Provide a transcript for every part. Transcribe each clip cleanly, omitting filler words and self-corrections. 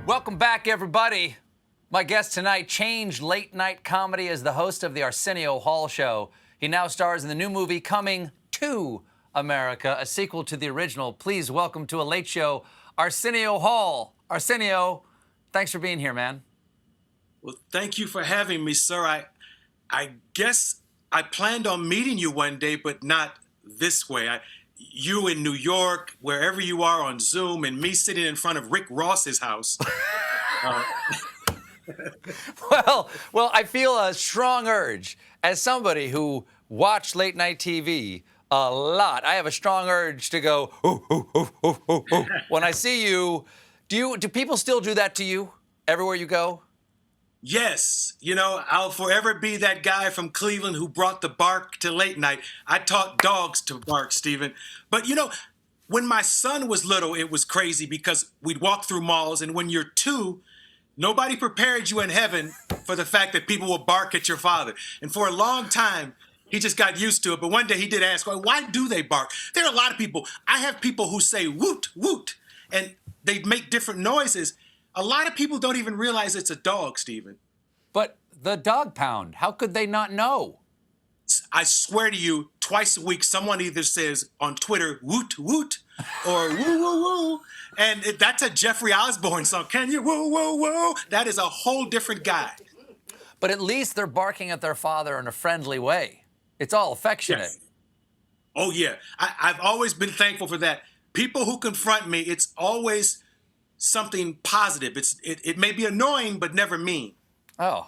Welcome back, everybody. My guest tonight changed late-night comedy as the host of the Arsenio Hall show. He now stars in the new movie Coming to America, a sequel to the original. Please welcome to a late show, Arsenio Hall. Arsenio, thanks for being here, man. Well, thank you for having me, sir. I guess I planned on meeting you one day, but not this way. You in New York, wherever you are on Zoom, and me sitting in front of Rick Ross's house. Well, I feel a strong urge as somebody who watched late night TV a lot. I have a strong urge to go, ooh, ooh, ooh, ooh, ooh, ooh. When I see you. Do people still do that to you everywhere you go? Yes. You know, I'll forever be that guy from Cleveland who brought the bark to late night. I taught dogs to bark, Stephen. But, you know, when my son was little, it was crazy because we'd walk through malls, and when you're 2, nobody prepared you in heaven for the fact that people will bark at your father. And for a long time, he just got used to it. But one day he did ask, well, why do they bark? There are a lot of people. I have people who say woot, woot, and they make different noises. A lot of people don't even realize it's a dog, Stephen. But the dog pound, how could they not know? I swear to you, twice a week, someone either says on Twitter, woot, woot, or woo, woo, woo. And that's a Jeffrey Osborne song. Can you woo, woo, woo? That is a whole different guy. But at least they're barking at their father in a friendly way. It's all affectionate. Yes. Oh, yeah. I've always been thankful for that. People who confront me, it's always something positive. It may be annoying, but never mean. Oh.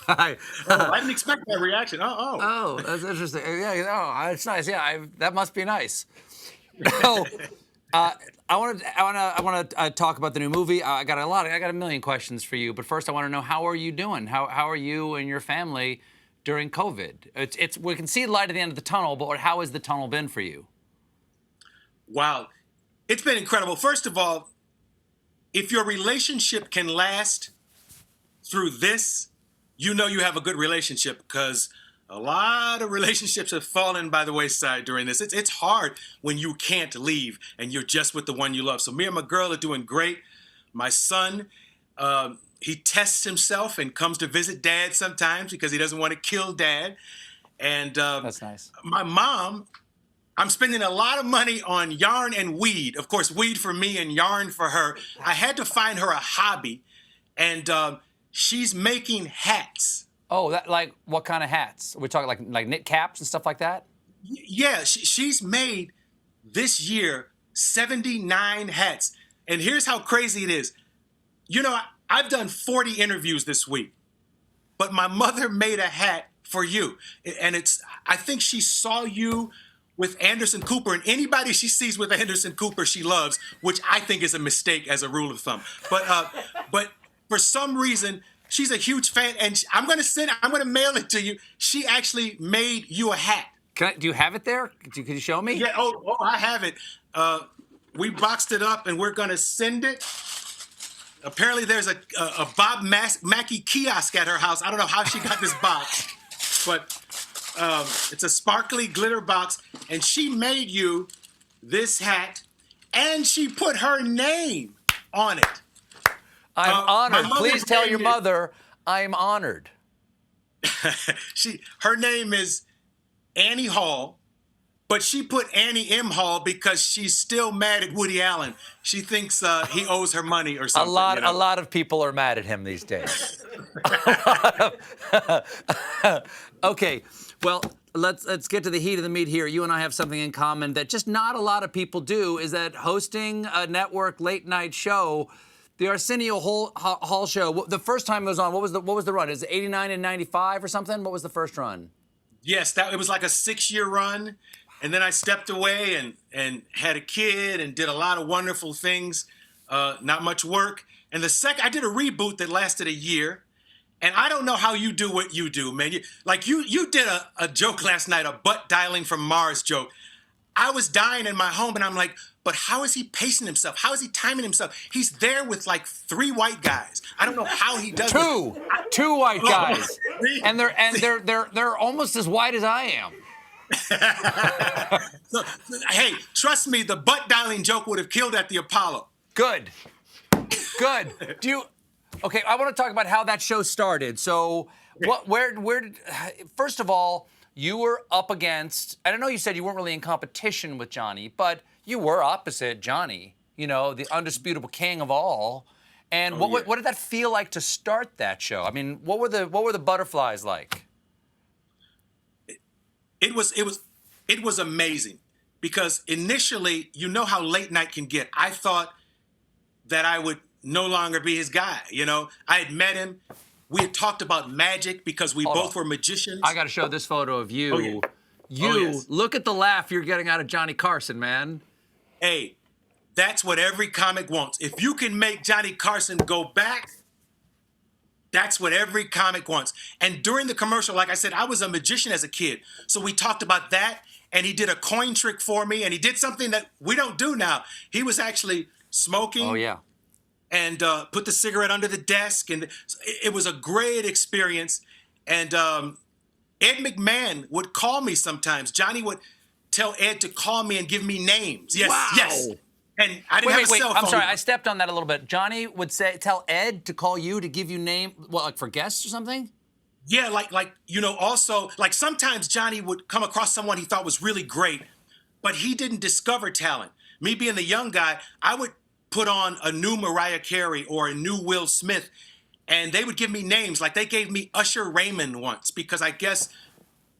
I didn't expect that reaction. Oh, that's interesting. Yeah, it's nice. Yeah, that must be nice. So, I want to talk about the new movie. I got a million questions for you, but first I want to know, how are you doing? How are you and your family during COVID? We can see light at the end of the tunnel, but how has the tunnel been for you? Wow. It's been incredible. First of all, if your relationship can last through this, you know you have a good relationship, because a lot of relationships have fallen by the wayside during this. It's hard when you can't leave and you're just with the one you love. So me and my girl are doing great. My son, he tests himself and comes to visit Dad sometimes because he doesn't want to kill Dad. And that's nice. My mom, I'm spending a lot of money on yarn and weed. Of course, weed for me and yarn for her. I had to find her a hobby, and she's making hats. Oh, like what kind of hats? Are we talking like knit caps and stuff like that? Yeah, she's made this year 79 hats. And here's how crazy it is. You know, I've done 40 interviews this week, but my mother made a hat for you. And I think she saw you with Anderson Cooper, and anybody she sees with Anderson Cooper she loves, which I think is a mistake as a rule of thumb. But for some reason, she's a huge fan, and I'm going to mail it to you. She actually made you a hat. Do you have it there? Can you show me? Yeah, I have it. We boxed it up, and we're going to send it. Apparently, there's a Bob Mackey kiosk at her house. I don't know how she got this box, but it's a sparkly glitter box, and she made you this hat, and she put her name on it. I'm honored. Please tell your mother I'm honored. Her name is Annie Hall, but she put Annie M. Hall because she's still mad at Woody Allen. She thinks he owes her money or something. A lot of people are mad at him these days. Okay, well, let's get to the heat of the meat here. You and I have something in common that just not a lot of people do, is that hosting a network late night show, the Arsenio Hall show. The first time it was on, what was the run? Is it 89 and 95 or something? What was the first run? Yes, it was like a 6-year run. And then I stepped away and had a kid and did a lot of wonderful things, not much work. And I did a reboot that lasted a year. And I don't know how you do what you do, man. You did a joke last night, a butt dialing from Mars joke. I was dying in my home, and I'm like, but how is he pacing himself? How is he timing himself? He's there with like 3 white guys. I don't know how he does it. Two white guys, and they're almost as white as I am. So, hey, trust me, the butt dialing joke would have killed at the Apollo. Good. Good. Okay, I want to talk about how that show started. So, first of all, you were up against, and I know you said you weren't really in competition with Johnny, but you were opposite Johnny, the undisputable king of all. And what did that feel like to start that show? I mean, what were the butterflies like? It was amazing because initially, you know how late night can get. I thought that I would no longer be his guy. I had met him. We had talked about magic because we both were magicians. I got to show this photo of you. Oh, yeah. Yes. Look at the laugh you're getting out of Johnny Carson, man. Hey, that's what every comic wants. If you can make Johnny Carson go back, that's what every comic wants. And during the commercial, like I said, I was a magician as a kid. So we talked about that, and he did a coin trick for me, and he did something that we don't do now. He was actually smoking. Oh, yeah. And put the cigarette under the desk. And it was a great experience. And Ed McMahon would call me sometimes. Johnny would tell Ed to call me and give me names. Yes, wow. yes. And I didn't have a cell phone. I'm sorry, I stepped on that a little bit. Johnny would tell Ed to call you to give you name, like for guests or something? Yeah, also, sometimes Johnny would come across someone he thought was really great, but he didn't discover talent. Me being the young guy, I would put on a new Mariah Carey or a new Will Smith, and they would give me names. Like they gave me Usher Raymond once because I guess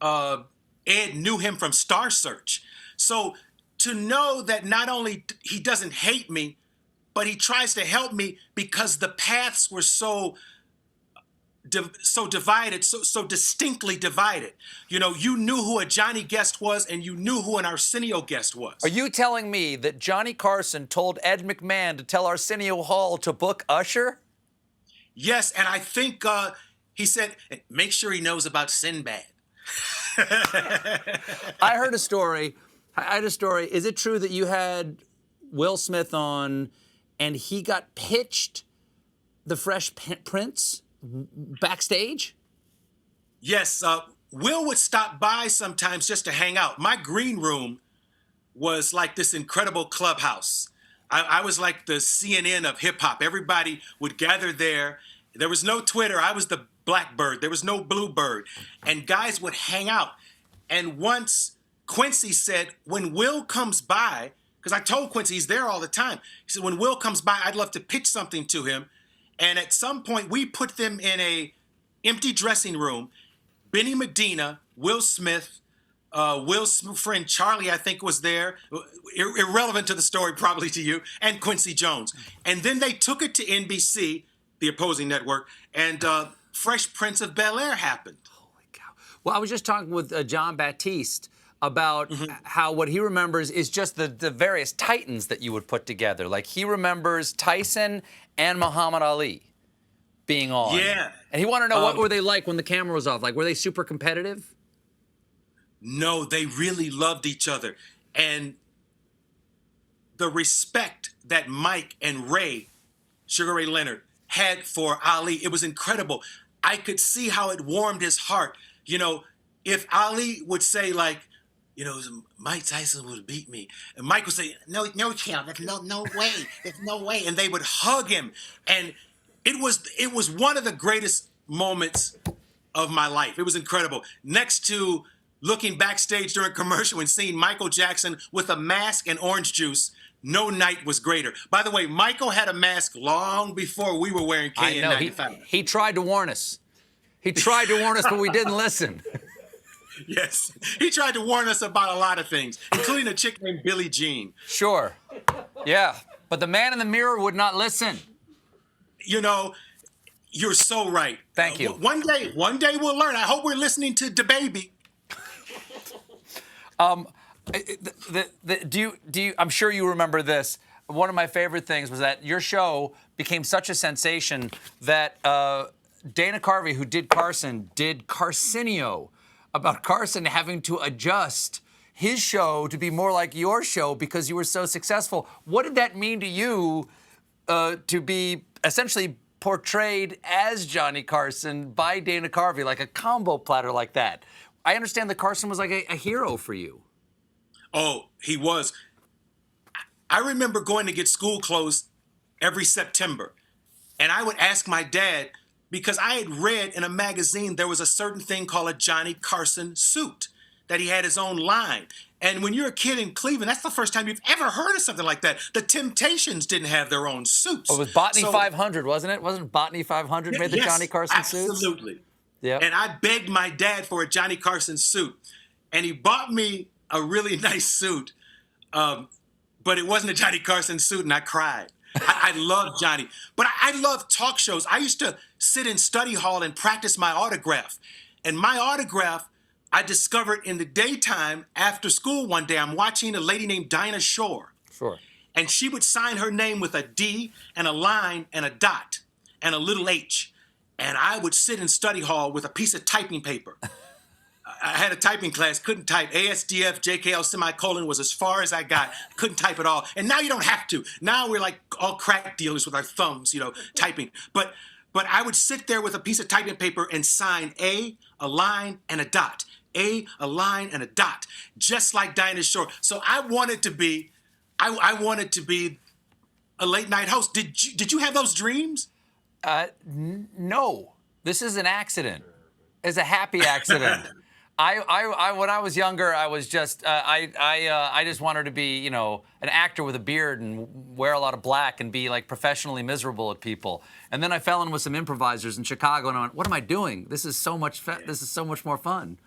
Ed knew him from Star Search. So to know that not only he doesn't hate me, but he tries to help me because the paths were so divided, so distinctly divided. You knew who a Johnny guest was and you knew who an Arsenio guest was. Are you telling me that Johnny Carson told Ed McMahon to tell Arsenio Hall to book Usher? Yes, and I think he said, make sure he knows about Sinbad. I heard a story. Is it true that you had Will Smith on and he got pitched The Fresh Prince backstage? Yes, Will would stop by sometimes just to hang out. My green room was like this incredible clubhouse. I was like the CNN of hip hop. Everybody would gather there. There was no Twitter. I was the Blackbird. There was no Bluebird. And guys would hang out. And once Quincy said, when Will comes by, because I told Quincy he's there all the time. He said, when Will comes by, I'd love to pitch something to him. And at some point, we put them in a empty dressing room. Benny Medina, Will Smith, Will's friend Charlie, I think, was there. Irrelevant to the story, probably to you, and Quincy Jones. And then they took it to NBC, the opposing network, and Fresh Prince of Bel-Air happened. Holy cow. Well, I was just talking with John Baptiste about how what he remembers is just the various titans that you would put together. Like he remembers Tyson and Muhammad Ali being on. Yeah. And he wanted to know what were they like when the camera was off? Like, were they super competitive? No, they really loved each other. And the respect that Mike and Ray, Sugar Ray Leonard, had for Ali, it was incredible. I could see how it warmed his heart. If Ali would say Mike Tyson would beat me. And Mike would say, no, champ, there's no way. There's no way. And they would hug him. And it was one of the greatest moments of my life. It was incredible. Next to looking backstage during commercial and seeing Michael Jackson with a mask and orange juice, no night was greater. By the way, Michael had a mask long before we were wearing KN95. He tried to warn us. But we didn't listen. Yes, he tried to warn us about a lot of things, including a chick named Billie Jean. Sure. Yeah, but the man in the mirror would not listen. You're so right. Thank you. One day we'll learn. I hope we're listening to DaBaby. Do you? I'm sure you remember this. One of my favorite things was that your show became such a sensation that Dana Carvey, who did Carson, did Carcinio, about Carson having to adjust his show to be more like your show because you were so successful. What did that mean to you to be essentially portrayed as Johnny Carson by Dana Carvey, like a combo platter like that? I understand that Carson was like a hero for you. Oh, he was. I remember going to get school clothes every September. And I would ask my dad, because I had read in a magazine there was a certain thing called a Johnny Carson suit, that he had his own line. And when you're a kid in Cleveland, that's the first time you've ever heard of something like that. The Temptations didn't have their own suits. Oh, it was Botany 500, wasn't it? Wasn't Botany 500 made the yes, Johnny Carson suits? Absolutely. Yeah. And I begged my dad for a Johnny Carson suit. And he bought me a really nice suit. But it wasn't a Johnny Carson suit, and I cried. I love Johnny. But I love talk shows. I used to sit in study hall and practice my autograph. And my autograph, I discovered in the daytime after school one day. I'm watching a lady named Dinah Shore. Sure. And she would sign her name with a D and a line and a dot and a little H. And I would sit in study hall with a piece of typing paper. I had a typing class, couldn't type. ASDF, JKL, semicolon was as far as I got. Couldn't type at all. And now you don't have to. Now we're like all crack dealers with our thumbs, typing. But I would sit there with a piece of typing paper and sign a line, and a dot. A line, and a dot. Just like Dinah Shore. So I wanted to be a late night host. Did you have those dreams? No. This is an accident. It's a happy accident. I when I was younger, I was just I just wanted to be an actor with a beard and wear a lot of black and be like professionally miserable at people. And then I fell in with some improvisers in Chicago, and I went, "What am I doing? This is so much more fun."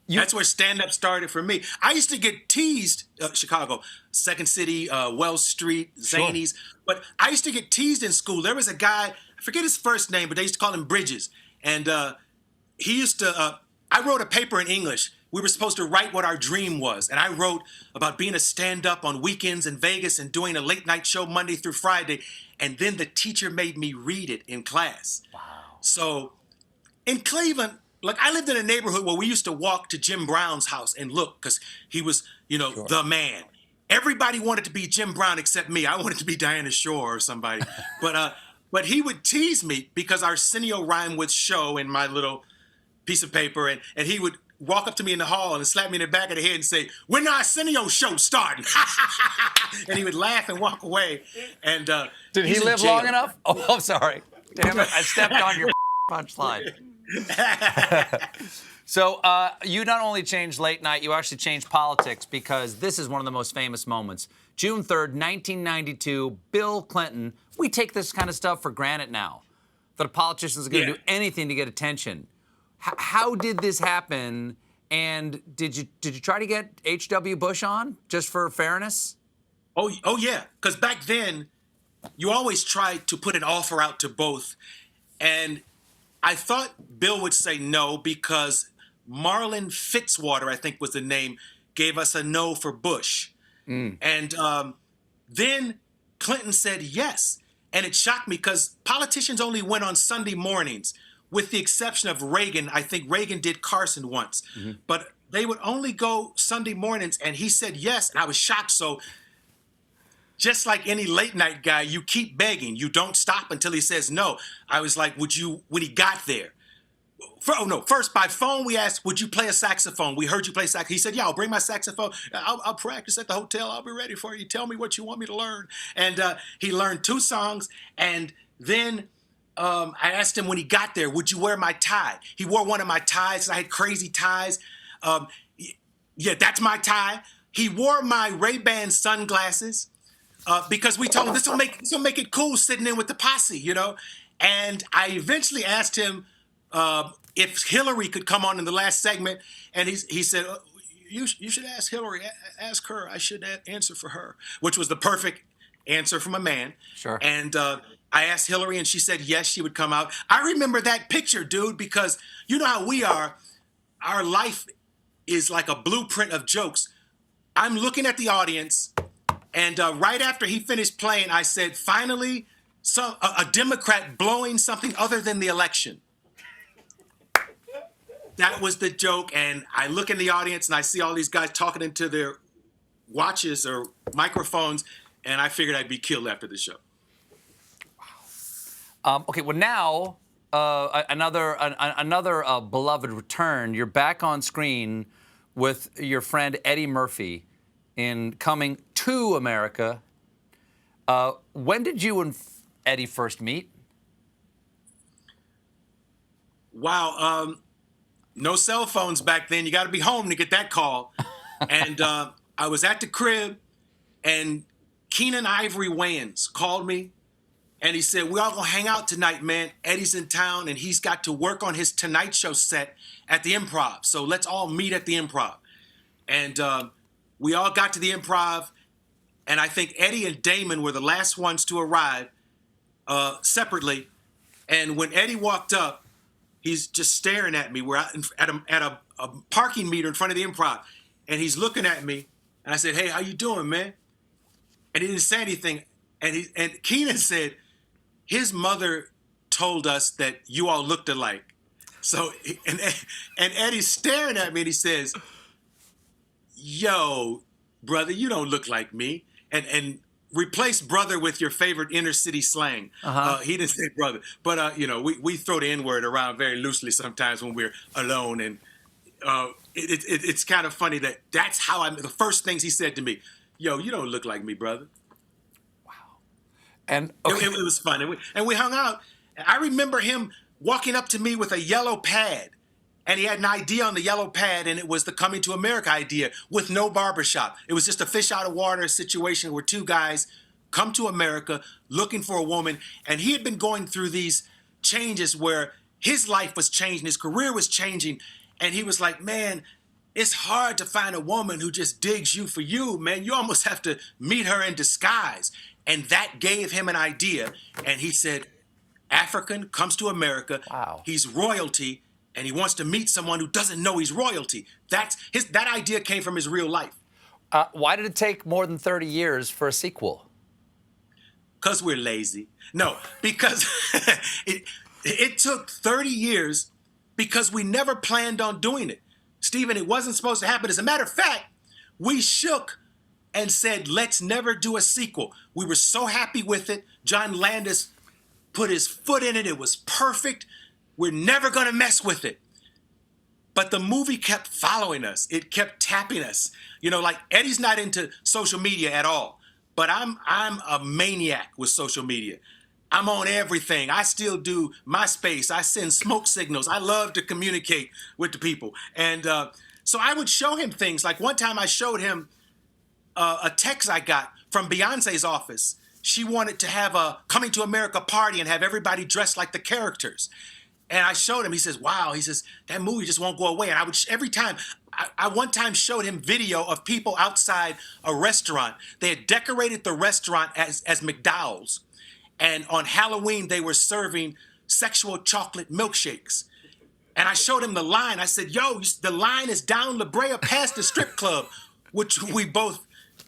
That's where stand-up started for me. I used to get teased, Chicago, Second City, Wells Street, Zanies. Sure. But I used to get teased in school. There was a guy, I forget his first name, but they used to call him Bridges. And he used to, I wrote a paper in English. We were supposed to write what our dream was. And I wrote about being a stand-up on weekends in Vegas and doing a late night show Monday through Friday. And then the teacher made me read it in class. Wow. So in Cleveland, like I lived in a neighborhood where we used to walk to Jim Brown's house and look, because he was, Sure. the man. Everybody wanted to be Jim Brown except me. I wanted to be Diana Shore or somebody. But he would tease me because Arsenio rhymed with show in my little piece of paper, and he would walk up to me in the hall and slap me in the back of the head and say, "When the Arsenio show starting?" And he would laugh and walk away. And did he live long enough? Oh, I'm sorry. Damn it! I stepped on your punchline. So you not only changed late night, you actually changed politics, because this is one of the most famous moments. June 3rd, 1992, Bill Clinton. We take this kind of stuff for granted now, that a politician is going to do anything to get attention. How did this happen? And did you try to get H.W. Bush on, just for fairness? Oh yeah, because back then, you always tried to put an offer out to both. And I thought Bill would say no, because Marlon Fitzwater, I think was the name, gave us a no for Bush. And then Clinton said yes. And it shocked me, because politicians only went on Sunday mornings, with the exception of Reagan. I think Reagan did Carson once. Mm-hmm. But they would only go Sunday mornings, and he said yes, and I was shocked. So just like any late night guy, you keep begging. You don't stop until he says no. I was like, when he got there, first by phone we asked, would you play a saxophone? We heard you play saxophone. He said, yeah, I'll bring my saxophone. I'll practice at the hotel. I'll be ready for you. Tell me what you want me to learn. And he learned 2 songs. And then I asked him when he got there, would you wear my tie? He wore one of my ties. I had crazy ties. Yeah, that's my tie. He wore my Ray-Ban sunglasses because we told him this will make it cool sitting in with the posse, And I eventually asked him if Hillary could come on in the last segment, and he said, you should ask Hillary, ask her. I should answer for her, which was the perfect answer from a man. Sure. And I asked Hillary, and she said yes, she would come out. I remember that picture, dude, because you know how we are. Our life is like a blueprint of jokes. I'm looking at the audience, and right after he finished playing, I said, finally, a Democrat blowing something other than the election. That was the joke, and I look in the audience, and I see all these guys talking into their watches or microphones, and I figured I'd be killed after the show. Wow. Okay, well now, another beloved return. You're back on screen with your friend Eddie Murphy in Coming to America. When did you and Eddie first meet? Wow. No cell phones back then. You got to be home to get that call. And I was at the crib, and Keenan Ivory Wayans called me, and he said, "We all gonna hang out tonight, man. Eddie's in town, and he's got to work on his Tonight Show set at the Improv. So let's all meet at the Improv." And we all got to the Improv, and I think Eddie and Damon were the last ones to arrive separately. And when Eddie walked up, he's just staring at me. We're out at a parking meter in front of the Improv, and he's looking at me. And I said, "Hey, how you doing, man?" And he didn't say anything. And Keenan said, "His mother told us that you all looked alike." So, and Eddie's staring at me, and he says, "Yo, brother, you don't look like me." And replace brother with your favorite inner city slang. He didn't say brother, but we throw the N-word around very loosely sometimes when we're alone, and it's kind of funny that's how the first things he said to me. "Yo, you don't look like me, brother." And it was fun, and we hung out. I remember him walking up to me with a yellow pad, and he had an idea on the yellow pad, and it was the Coming to America idea with no barbershop. It was just a fish out of water situation where two guys come to America looking for a woman, and he had been going through these changes where his life was changing, his career was changing, and he was like, "Man, it's hard to find a woman who just digs you for you, man. You almost have to meet her in disguise." And that gave him an idea. And he said, African comes to America. Wow. He's royalty, and he wants to meet someone who doesn't know he's royalty. That idea came from his real life. Why did it take more than 30 years for a sequel? Because we're lazy. No, because it took 30 years because we never planned on doing it. Stephen, it wasn't supposed to happen. As a matter of fact, we shook and said, let's never do a sequel. We were so happy with it. John Landis put his foot in it. It was perfect. We're never going to mess with it. But the movie kept following us. It kept tapping us. Like Eddie's not into social media at all, but I'm a maniac with social media. I'm on everything. I still do MySpace. I send smoke signals. I love to communicate with the people. And so I would show him things. Like one time I showed him a text I got from Beyonce's office. She wanted to have a Coming to America party and have everybody dressed like the characters. And I showed him. He says, "Wow." He says, "That movie just won't go away." And I would every time. I one time showed him video of people outside a restaurant. They had decorated the restaurant as McDowell's. And on Halloween, they were serving sexual chocolate milkshakes. And I showed him the line. I said, "Yo, the line is down La Brea past the strip club," which we both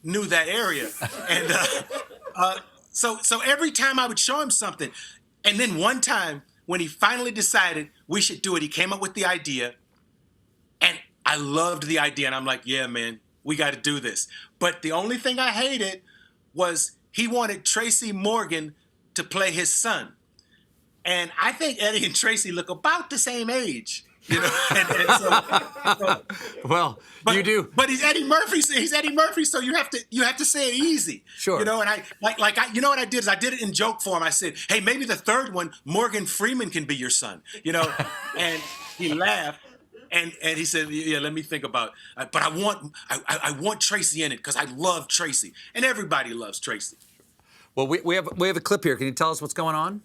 knew that area. And so every time I would show him something. And then one time when he finally decided we should do it, he came up with the idea. And I loved the idea. And I'm like, "Yeah, man, we got to do this." But the only thing I hated was he wanted Tracy Morgan to play his son. And I think Eddie and Tracy look about the same age. Well, you do. But he's Eddie Murphy. He's Eddie Murphy, so you have to say it easy. Sure. And I what I did is I did it in joke form. I said, "Hey, maybe the third one, Morgan Freeman can be your son." And he laughed. And he said, "Yeah, let me think about it. But I want Tracy in it because I love Tracy, and everybody loves Tracy." Well, we have a clip here. Can you tell us what's going on?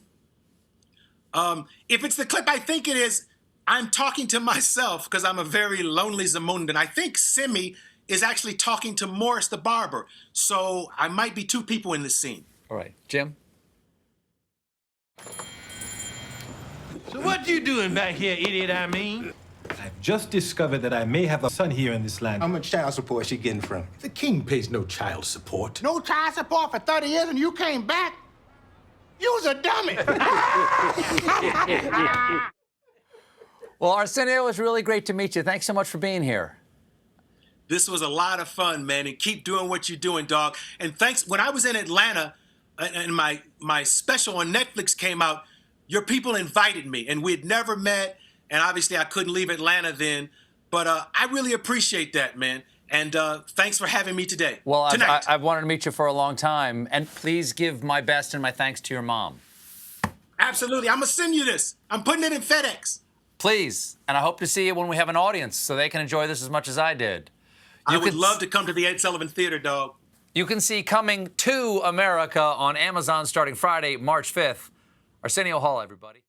If it's the clip I think it is, I'm talking to myself because I'm a very lonely Zamundan. I think Simi is actually talking to Morris the barber. So I might be two people in this scene. All right, Jim. So what you doing back here, idiot, I mean? I've just discovered that I may have a son here in this land. How much child support she getting from? The king pays no child support. No child support for 30 years and you came back? You was a dummy. Well, Arsenio, it was really great to meet you. Thanks so much for being here. This was a lot of fun, man, and keep doing what you're doing, dog. And thanks. When I was in Atlanta and my special on Netflix came out, your people invited me, and we had never met, and obviously I couldn't leave Atlanta then, but I really appreciate that, man. And thanks for having me today. Well, Tonight. I've wanted to meet you for a long time, and please give my best and my thanks to your mom. Absolutely. I'm going to send you this. I'm putting it in FedEx. Please, and I hope to see you when we have an audience so they can enjoy this as much as I did. I would love to come to the Ed Sullivan Theater, dog. You can see Coming to America on Amazon starting Friday, March 5th. Arsenio Hall, everybody.